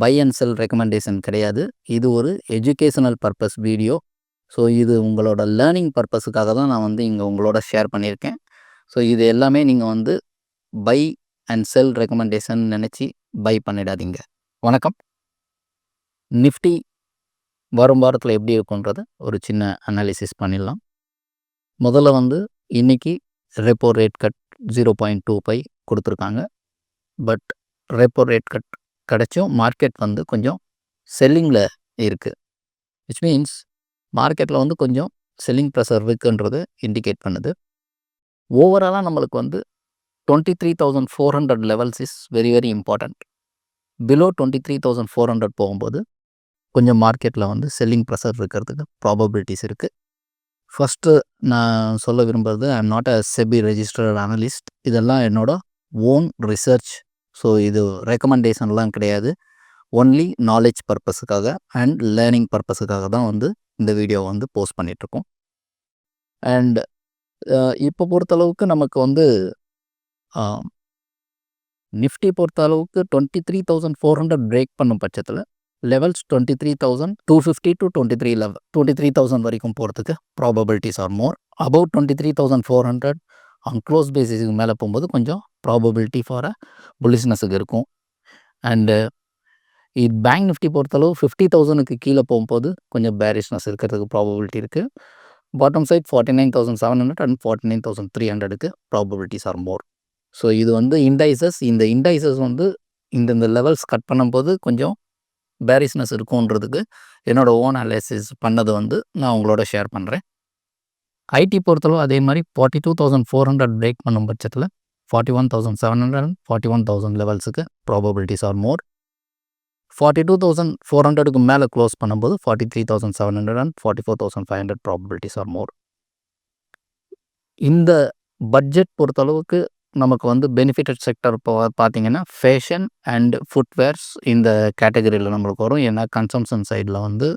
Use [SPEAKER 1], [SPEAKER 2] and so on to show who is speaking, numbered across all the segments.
[SPEAKER 1] By and sell recommendation கிடையாது. இது ஒரு எஜுகேஷனல் பர்பஸ் வீடியோ. ஸோ இது உங்களோட லேர்னிங் பர்பஸுக்காக தான் நான் வந்து இங்கே உங்களோட ஷேர் பண்ணியிருக்கேன். ஸோ இது எல்லாமே நீங்கள் வந்து பை அண்ட் செல் ரெக்கமெண்டேஷன் நினச்சி பை பண்ணிடாதீங்க. வணக்கம். நிஃப்டி வரும் வாரத்தில் எப்படி இருக்குன்றத ஒரு சின்ன அனாலிசிஸ் பண்ணிடலாம். முதல்ல வந்து இன்றைக்கி ரெப்போ ரேட் கட் 0.25 கொடுத்துருக்காங்க. பட் ரெப்போ ரேட் கட் கிடைச்சும் மார்க்கெட் வந்து கொஞ்சம் செல்லிங்கில் இருக்குது. விச் மீன்ஸ் மார்க்கெட்டில் வந்து கொஞ்சம் செல்லிங் ப்ரெஷர் இருக்குன்றது இண்டிகேட் பண்ணுது. ஓவராலாக நம்மளுக்கு வந்து 23,400 levels is very very important. Below 23,400 போகும்போது கொஞ்சம் மார்க்கெட்டில் வந்து செல்லிங் ப்ரெஷர் இருக்கிறதுக்கு ப்ராபபிலிட்டிஸ் இருக்குது. ஃபஸ்ட்டு நான் சொல்ல விரும்புகிறது, I am not a SEBI registered analyst. இதெல்லாம் என்னோட ஓன் ரிசர்ச். ஸோ இது ரெக்கமெண்டேஷன்லாம் கிடையாது. ஒன்லி நாலேஜ் பர்பஸுக்காக அண்ட் லேர்னிங் பர்பஸுக்காக தான் வந்து இந்த வீடியோவை வந்து போஸ்ட் பண்ணிகிட்ருக்கோம். அண்ட் இப்போ பொறுத்தளவுக்கு நமக்கு வந்து நிஃப்டி பொறுத்தளவுக்கு 23,400 பிரேக் பண்ணும் பட்சத்தில் லெவல்ஸ் 23,250 to 23,000 வரைக்கும் போகிறதுக்கு probabilities are more. Above 23,400 on close பேசிஸுக்கு மேலே போகும்போது கொஞ்சம் ப்ராபபிலிட்டி ஃபார் அ புல்லிஷ்னஸுக்கு இருக்கும். அண்டு பேங்க் நிஃப்டி பொறுத்தளவு 50,000க்கு கீழே போகும்போது கொஞ்சம் பேரிஷ்னஸ் இருக்கிறதுக்கு ப்ராபபிலிட்டி இருக்குது. பாட்டம் சைட் 49,700 அண்ட் 49,300க்கு ப்ராபபிலிட்டிஸ் ஆர் மோர். ஸோ இது வந்து இண்டைசஸ். இந்த இண்டைசஸ் வந்து இந்த லெவல்ஸ் கட் பண்ணும்போது கொஞ்சம் பேரிஷ்னஸ் இருக்குன்றதுக்கு என்னோடய ஓன் அனாலிசிஸ் பண்ணது வந்து நான் உங்களோட ஷேர் பண்ணுறேன். ஐடி பொறுத்தளவு அதே மாதிரி 42,400 பிரேக் பண்ணும் பட்சத்தில் 41,700 அண்ட் 41,000 லெவல்ஸுக்கு ப்ராபபிலிட்டிஸ் ஆர் மோர். 42,400க்கு மேலே க்ளோஸ் பண்ணும்போது 43,700 அண்ட் 44,500 ப்ராபபிலிட்டிஸ் ஆர் மோர். இந்த பட்ஜெட் பொறுத்தளவுக்கு நமக்கு வந்து பெனிஃபிட்டட் செக்டர் இப்போ பார்த்திங்கன்னா ஃபேஷன் அண்ட் ஃபுட்வேர்ஸ் இந்த கேட்டகரியில் நம்மளுக்கு வரும். ஏன்னா கன்சம்ஷன் சைடில் வந்து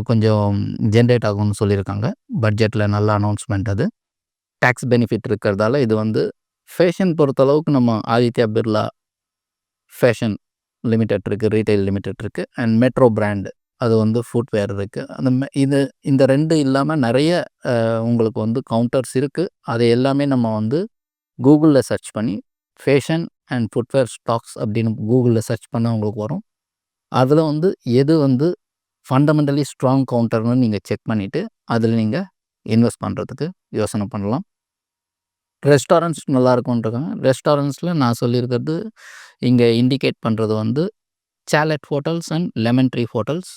[SPEAKER 1] கொஞ்சம் ஜென்ரேட் ஆகும்னு சொல்லியிருக்காங்க. பட்ஜெட்டில் நல்ல அனௌன்ஸ்மெண்ட். அது டேக்ஸ் பெனிஃபிட் இருக்கிறதால இது வந்து ஃபேஷன் பொறுத்தளவுக்கு நம்ம ஆதித்யா பிர்லா ஃபேஷன் லிமிடெட் இருக்குது, ரீட்டைல் லிமிடெட் இருக்குது, அண்ட் மெட்ரோ பிராண்டு அது வந்து ஃபுட்வேர் இருக்குது. இந்த ரெண்டு இல்லாமல் நிறைய உங்களுக்கு வந்து கவுண்டர்ஸ் இருக்குது. அது எல்லாமே நம்ம வந்து கூகுளில் சர்ச் பண்ணி ஃபேஷன் அண்ட் ஃபுட்வேர் ஸ்டாக்ஸ் அப்படின்னு கூகுளில் சர்ச் பண்ணால் உங்களுக்கு வரும். அதில் வந்து எது வந்து ஃபண்டமெண்டலி ஸ்ட்ராங் கவுண்டர்னு நீங்கள் செக் பண்ணிவிட்டு அதில் நீங்கள் இன்வெஸ்ட் பண்ணுறதுக்கு யோசனை பண்ணலாம். ரெஸ்டாரண்ட்ஸ் நல்லா இருக்கும்ன்றாங்க. ரெஸ்டாரண்ட்ஸில் நான் சொல்லியிருக்கிறது இங்கே இண்டிகேட் பண்ணுறது வந்து salad hotels and lemon tree hotels.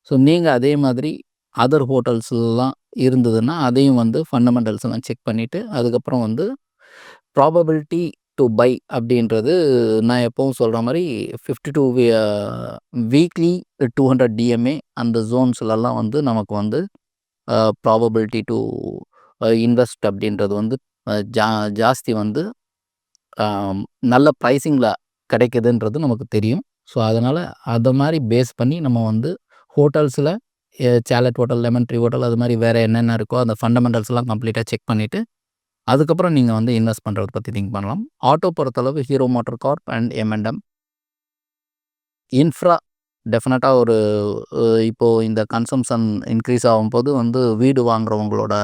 [SPEAKER 1] So நீங்கள் அதே மாதிரி அதர் ஹோட்டல்ஸ்லாம் இருந்ததுன்னா அதையும் வந்து ஃபண்டமெண்டல்ஸ்லாம் செக் பண்ணிவிட்டு அதுக்கப்புறம் வந்து ப்ராபபிலிட்டி டு பை அப்படின்றது நான் எப்பவும் சொல்கிற மாதிரி 52 வீக்லி 200 டிஎம்ஏ அந்த ஜோன்ஸ்லலாம் வந்து நமக்கு வந்து ப்ராபபிலிட்டி டு இன்வெஸ்ட் அப்படின்றது வந்து ஜாஸ்தி வந்து நல்ல ப்ரைஸிங்கில் கிடைக்குதுன்றது நமக்கு தெரியும். ஸோ அதனால் அதை மாதிரி பேஸ் பண்ணி நம்ம வந்து ஹோட்டல்ஸில் salad hotel, Lemon Tree hotel, அது மாதிரி வேறு என்னென்ன இருக்கோ அந்த ஃபண்டமெண்டல்ஸ்லாம் கம்ப்ளீட்டாக செக் பண்ணிவிட்டு அதுக்கப்புறம் நீங்கள் வந்து இன்வெஸ்ட் பண்ணுறதை பற்றி திங்க் பண்ணலாம். ஆட்டோ பொறுத்தளவு Hero Motor Corp and M&M. Infra டெஃபினட்டாக ஒரு இப்போது இந்த கன்சம்ஷன் இன்க்ரீஸ் ஆகும்போது வந்து வீடு வாங்குறவங்களோட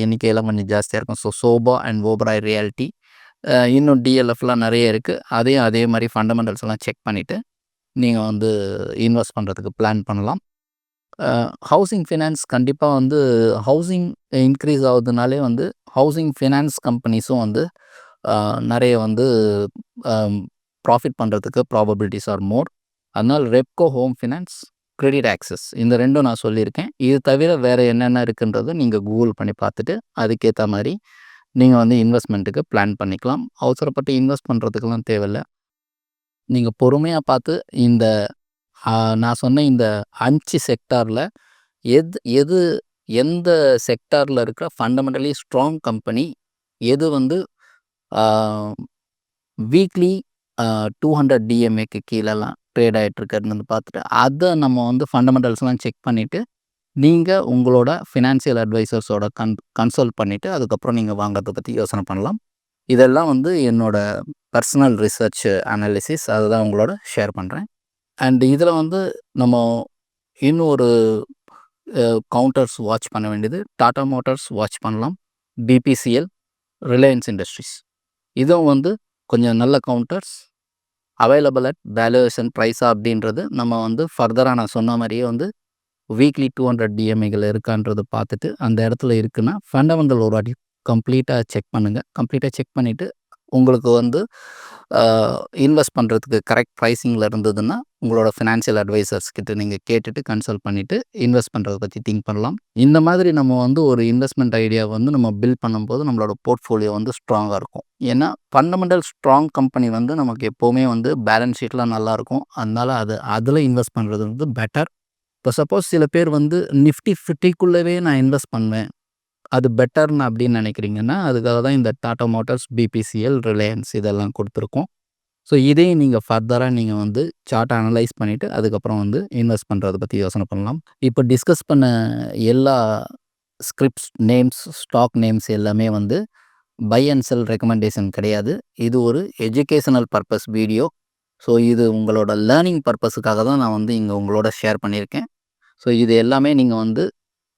[SPEAKER 1] எண்ணிக்கையெல்லாம் கொஞ்சம் ஜாஸ்தியாக இருக்கும். So sofa and Oberoi reality, இன்னும் டிஎல்எஃப்லாம் நிறைய இருக்குது. அதையும் அதே மாதிரி ஃபண்டமெண்டல்ஸ் எல்லாம் செக் பண்ணிவிட்டு நீங்கள் வந்து இன்வெஸ்ட் பண்ணுறதுக்கு பிளான் பண்ணலாம். ஹவுசிங் ஃபினான்ஸ் கண்டிப்பாக வந்து ஹவுசிங் இன்க்ரீஸ் ஆகுதுனாலே வந்து ஹவுசிங் ஃபினான்ஸ் கம்பெனிஸும் வந்து நிறைய வந்து ப்ராஃபிட் பண்ணுறதுக்கு ப்ராபபிலிட்டிஸ் ஆர் மோர். அதனால் Repco home finance, credit access இந்த ரெண்டும் நான் சொல்லியிருக்கேன். இது தவிர வேறு என்னென்ன இருக்குன்றதை நீங்கள் கூகுள் பண்ணி பார்த்துட்டு அதுக்கேற்ற மாதிரி நீங்கள் வந்து இன்வெஸ்ட்மெண்ட்டுக்கு பிளான் பண்ணிக்கலாம். அவசரப்பட்டு இன்வெஸ்ட் பண்ணுறதுக்கெல்லாம் தேவையில்லை. நீங்கள் பொறுமையாக பார்த்து இந்த நான் சொன்ன இந்த 5 செக்டாரில் எந்த செக்டாரில் இருக்கிற ஃபண்டமெண்டலி ஸ்ட்ராங் கம்பெனி எது வந்து வீக்லி 200 டிஎம்ஏக்கு கீழெல்லாம் ட்ரேட் ஆகிட்டுருக்கிறதுன்னு பார்த்துட்டு அதை நம்ம வந்து ஃபண்டமெண்டல்ஸ்லாம் செக் பண்ணிவிட்டு நீங்கள் உங்களோட ஃபினான்சியல் அட்வைசர்ஸோட கன்சல்ட் பண்ணிவிட்டு அதுக்கப்புறம் நீங்கள் வாங்கிறத பற்றி யோசனை பண்ணலாம். இதெல்லாம் வந்து என்னோடய பர்சனல் ரிசர்ச் அனாலிசிஸ், அதை தான் உங்களோட ஷேர் பண்ணுறேன். அண்ட் இதில் வந்து நம்ம இன்னும் ஒரு கவுண்டர்ஸ் வாட்ச் பண்ண வேண்டியது டாடா மோட்டார்ஸ் வாட்ச் பண்ணலாம், பிபிசிஎல், ரிலையன்ஸ் இண்டஸ்ட்ரீஸ். இதுவும் வந்து கொஞ்சம் நல்ல கவுண்டர்ஸ் அவைலபிள் அட் வேல்யூவேஷன் ப்ரைஸா அப்படின்றது நம்ம வந்து ஃபர்தராக நான் சொன்ன மாதிரியே வந்து வீக்லி 200 டிஎம்ஐகள் இருக்கான்றது பார்த்துட்டு அந்த இடத்துல இருக்குன்னா ஃபண்டமெண்டல் ஒரு வாட்டி கம்ப்ளீட்டாக செக் பண்ணுங்கள். கம்ப்ளீட்டாக செக் பண்ணிவிட்டு உங்களுக்கு வந்து இன்வெஸ்ட் பண்ணுறதுக்கு கரெக்ட் ப்ரைஸிங்கில் இருந்ததுன்னா உங்களோட ஃபினான்ஷியல் அட்வைசர்ஸ் கிட்ட நீங்கள் கேட்டுட்டு கன்சல்ட் பண்ணிவிட்டு இன்வெஸ்ட் பண்ணுறத பற்றி திங்க் பண்ணலாம். இந்த மாதிரி நம்ம வந்து ஒரு இன்வெஸ்ட்மெண்ட் ஐடியா வந்து நம்ம பில்ட் பண்ணும்போது நம்மளோட போர்ட்ஃபோலியோ வந்து ஸ்ட்ராங்காக இருக்கும். ஏன்னா ஃபண்டமெண்டல் ஸ்ட்ராங் கம்பெனி வந்து நமக்கு எப்போவுமே வந்து பேலன்ஸ் ஷீட்லாம் நல்லாயிருக்கும். அதனால் அதில் இன்வெஸ்ட் பண்ணுறது வந்து பெட்டர். இப்போ சப்போஸ் சில பேர் வந்து நிஃப்டி 50க்குள்ளவே நான் இன்வெஸ்ட் பண்ணுவேன், அது பெட்டர்னு அப்படின்னு நினைக்கிறீங்கன்னா அதுக்காக தான் இந்த டாடா மோட்டார்ஸ், பிபிசிஎல், ரிலையன்ஸ் இதெல்லாம் கொடுத்துருக்கோம். ஸோ இதையும் நீங்கள் ஃபர்தராக நீங்கள் வந்து சார்ட்டை அனலைஸ் பண்ணிவிட்டு அதுக்கப்புறம் வந்து இன்வெஸ்ட் பண்ணுறதை பற்றி யோசனை பண்ணலாம். இப்போ டிஸ்கஸ் பண்ண எல்லா ஸ்கிரிப்ட்ஸ் நேம்ஸ், ஸ்டாக் நேம்ஸ் எல்லாமே வந்து பை அண்ட் செல் ரெக்கமெண்டேஷன் கிடையாது. இது ஒரு எஜுகேஷனல் பர்பஸ் வீடியோ. ஸோ இது உங்களோட லேர்னிங் பர்பஸுக்காக தான் நான் வந்து இங்கே உங்களோட ஷேர் பண்ணியிருக்கேன். ஸோ இது எல்லாமே நீங்கள் வந்து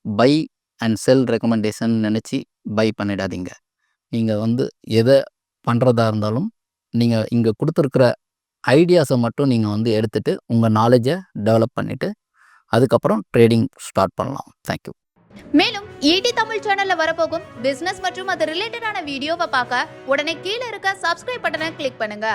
[SPEAKER 1] பை அண்ட் செல் ரெக்கமெண்டேஷன் நினச்சி பை பண்ணிடாதீங்க. நீங்கள் வந்து எதை பண்ணுறதா இருந்தாலும் நீங்கள் இங்கே கொடுத்துருக்குற ஐடியாஸை மட்டும் நீங்கள் வந்து எடுத்துகிட்டு உங்கள் நாலேஜை டெவலப் பண்ணிவிட்டு அதுக்கப்புறம் ட்ரேடிங் ஸ்டார்ட் பண்ணலாம். தேங்க்யூ.
[SPEAKER 2] மேலும் ஈடி தமிழ் சேனல்ல வரப்போகும் பிசினஸ் மற்றும் அது ரிலேட்டடான வீடியோவை பார்க்க உடனே கீழே இருக்க சப்ஸ்கிரைப் பட்டனை கிளிக் பண்ணுங்க.